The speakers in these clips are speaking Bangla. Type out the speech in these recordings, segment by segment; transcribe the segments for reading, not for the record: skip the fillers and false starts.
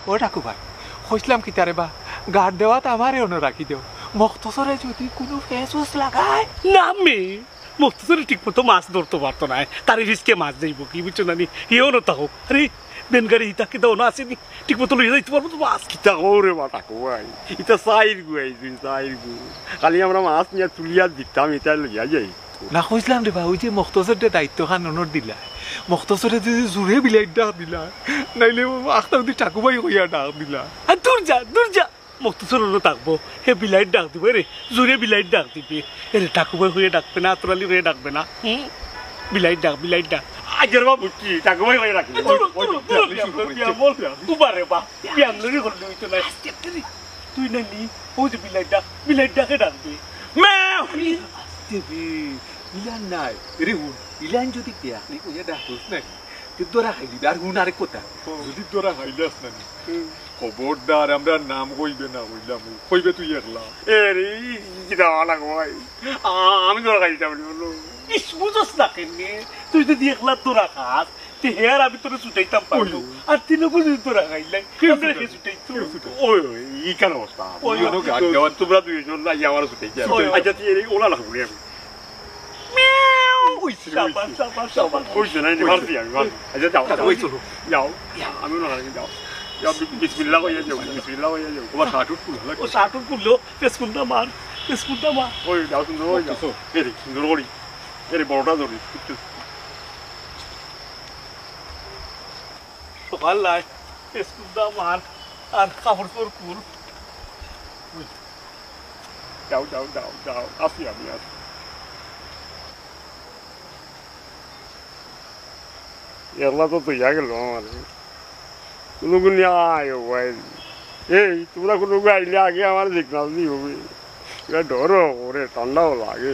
ও ঠাকু ভাই কইছিলাম কি তারে বা গার্ড দেওয়া তো আমারে অন্য রাখি দেও মখতসরে যদি কোনো ফেসুস লাগায় না মে মস্তুসরে ঠিক মতো মাছ ধরতে পারতো না তার রিস্কে মাছ যাইব কি বুঝছো না নি হিও না তাও আরে বেনগাড়ি ইতাকে দাও না আসেনি ঠিক মতো লইয়া যাইতে পারবো তো মাছ কিতা ওরে বা ঠাকু ভাই এটা সাইর গুয়াই সাইর গু খালি আমরা মাছ নিয়ে তুলিয়া দিতাম এটা লইয়া যাই না কইছিলাম রে বা ওই যে মখতসর দায়িত্ব খান অনর দিলা মখতসরে যদি জোরে বিলাই ডাক দিলা নাইলে আখতা যদি ঠাকু ভাই হইয়া ডাক দিলা আর দূর যা মস্তুসর থাকবো হে বিলাইট ডাক দিবে রে জোরে বিলাইট ডাক দিবে এরে ঠাকুমাই হয়ে ডাকবে না আতরালি হয়ে ডাকবে না বিলাইট ডাক আগের বা বুঝছি ঠাকু ভাই হয়ে রাখি তুই না নি ওই যে বিলাইট ডাকে ডাকবে ইলান নাই রে হুন ইলান যদি দেয়া নি কইয়া ডাকস না তুই দরা খাইলি আর হুন আরে কোথা যদি দরা খাইলাস না খবরদার আমরা নাম কইবে না কইলাম কইবে তুই একলা এরে কিতা ঠাকু ভাই আমি তোরা খাইতাম বলো ইস বুঝস না কেনে তুই যদি একলা তোরা খাস তে হেয়ার আমি তোরা ছুটাইতাম পারবো আর তিনও বুঝি তোরা খাইলাই আমরা হে ছুটাইতো ওই ই কেন অবস্থা ওই নো গাড দেওয়া তোমরা দুইজন না আমার ছুটাই যায় আচ্ছা তুই এই ওলা লাগবো রে ওই সাবাস ওই না নি মারতি আমি মার আচ্ছা যাও ওই চলো যাও আমি না লাগি যাও যাও বিসমিল্লাহ কইয়া যাও বিসমিল্লাহ কইয়া যাও তোমার শার্টুট খুল লাগা ও শার্টুট খুললো পেছকুনটা মার ওই যাও সুন্দর ওই যাও এরে সুন্দর করি এরে বড়টা ধরি সকাল লাই পেছকুনটা মার আর কাপড় পর খুল যাও আসি আমি আসি এলা তো তুই গেল আমার কোনো গুলি আয় ভাই এই তোমরা কোনো আইলে আগে আমার সিগনাল দিয়ে হবে এটা ডরো ওরে ঠান্ডাও লাগে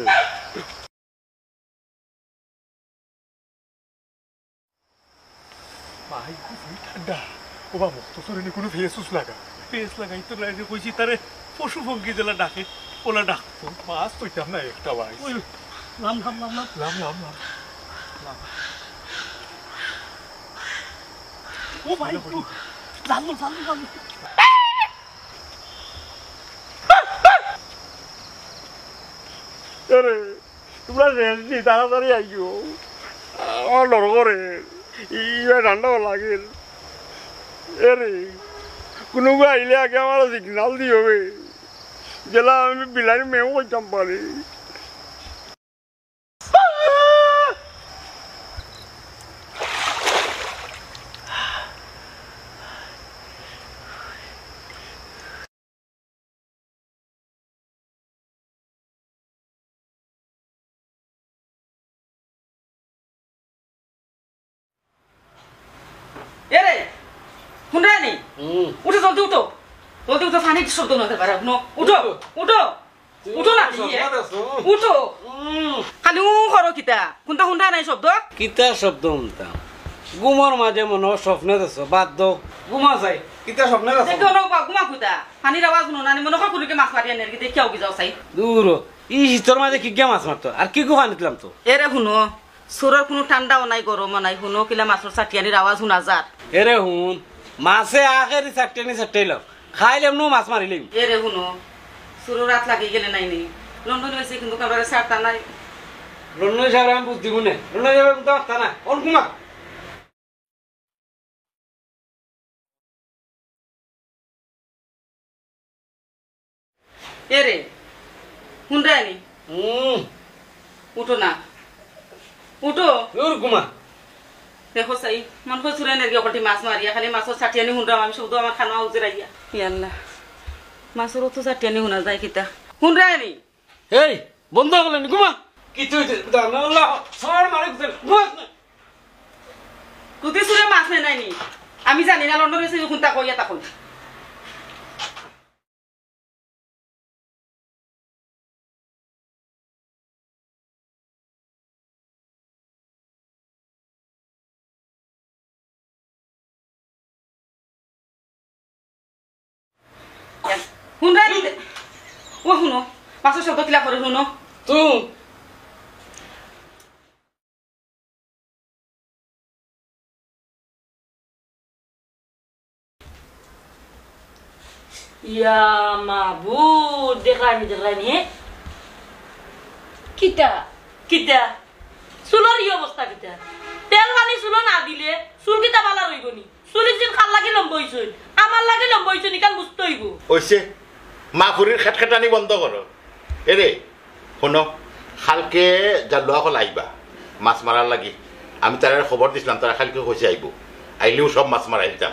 ভাই খুবই ঠান্ডা ও বা মখতসরে নি কোনো ফেসুস লাগা পেস লাগাই তো রাইজে কইছি তারে পশু পঙ্কি জেলা ডাকে ওলা ডাকতো মাছ তৈতাম না একটা ভাই ওই লাম ও ভাই জানো আরে তোমরা রেডি তাড়াতাড়ি আইও আমার ডর করে ইয়ে ঠান্ডাও লাগে এরে কোনো আইলে আগে আমার সিগনাল দিয়ে হবে জেলা আমি বিলাইনি মেও করতাম পারি এরে শুনরানি উঠো জলদি উঠো ফানি শব্দ না পারে উঠো না উঠো খালি করো কিতা কোনটা শুনরা নাই শব্দ কিতা শব্দ শুনতাম ঘুমার মাঝে মনে হয় স্বপ্নে দেছ বাদ দাও ঘুমা যাই কিতা স্বপ্নে দেছ দেখো না ঘুমা কুতা পানির আওয়াজ শুনো না মনে হয় কোনকে মাছ মারি আনে কি দেখিয়াও কি যাও চাই দূর ই শীতর মাঝে কি গিয়া মাছ মারতো আর কি গুহা নিতলাম তো এরে শুনো সুরের কোনো ঠান্ডাও নাই গরমও নাই শুনো কিলা মাছের চাটিয়ানির আওয়াজ শুনা যার এরে হুন মাছে আখেরি চারটেনি খাইলে এমন মাছ মারিলিম এরে শুনো সুরের রাত লাগি গেলে নাই নি লন্ডন হয়েছে কিন্তু কারবারে সারতা নাই লন্ডন সাহেব আমি বুঝ দিব না লন্ডন সাহেব কিন্তু পারতা না ওর ঘুমা এরে শুনরানি উঠো না উঠো দূর ঘুমা দেখো চাই মন করে চুরে নেরগি অকলটি মাছ মারিয়া খালি মাছর চাটিয়ানি শুনরাম আমি শুধু আমার খানা উজরাইয়া ইয়াল্লা মাছের তো চাটিয়ানি শুনা যায় কিতা শুনরানি এই বন্ধ করলেন ঘুমা কিছু সর মারে তুই চুরে মাছ নে নাইনি আমি জানি না লন্ডন হয়েছে যখন তা কইয়া তখন শুনরানি ও শুনো মাছের শব্দ কিলা করে শুনো তুই ইয়া মাবুদ দেখলানি হে কিতা কিতা চুলোর ই অবস্থা কিতা তেল পানি চুলো না দিলে চুল কিতা বালা রইব নি চুলির যেন খাল লাগি লম্ব হইছই আমার লাগি লম্ব হইছই নিকান বুঝতে হইব হইছে মা ফুরির খেটখেটানি বন্ধ করো এরে শুনো খালকে যা লোৱা হল আইবা মাছ মারার লাগি আমি তার খবর দিছিলাম তারা খালকে কইছে আইব আইলেও সব মাছ মারাই দিতাম